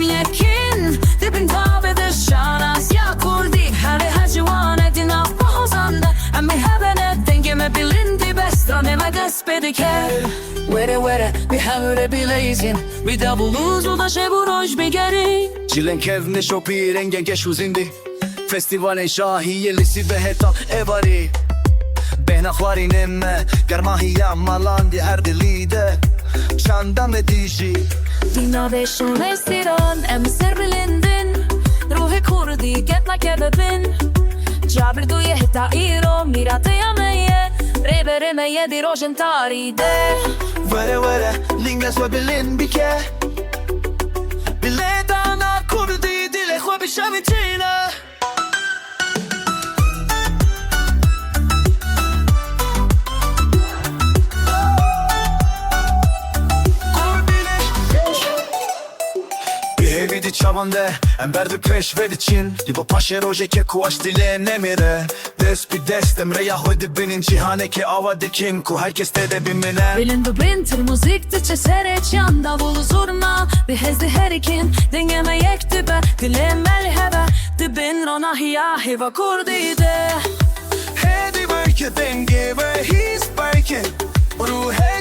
yekin dibin tabedir şanas ya Kurdî her heciwane dina bahozanda emmi hebene dengeme bilindi bestraneme despedike Were bihavre bileyzin bir davuluz ulaşe buroj bigeri Cilen kevn şopî dengên geş û zindî Festivalên şahî lîsî ve heta evarî Bêhna xwarînê me germahiya malan dî her dilî de Çanda me dijî Dina beşûne Stran em ser bilindin Ruhi Kurdî ketna dibin Cabir duye heta îro mîrateya me ye Rêberê me ye dî rojên tarî de Were linges ve bilind bike Bilê dana Kurdî dilê xwe bişevîtîne Dihewîne çavande em berdi pêşveçûn Dibo paşê rojekê ku aş dilê nemire Dest bi dest em rêya xwe dibinin cîhanekê ava dikin ku herkes tê de bimîne Bilind bintir müzik diçe serêçyan davul zurna Bi hezdi herikin dengeme yek dibe Dilê melhebe dibin rona hiya hiva Kurdî de Hedi belki denge ve his belki Ruhe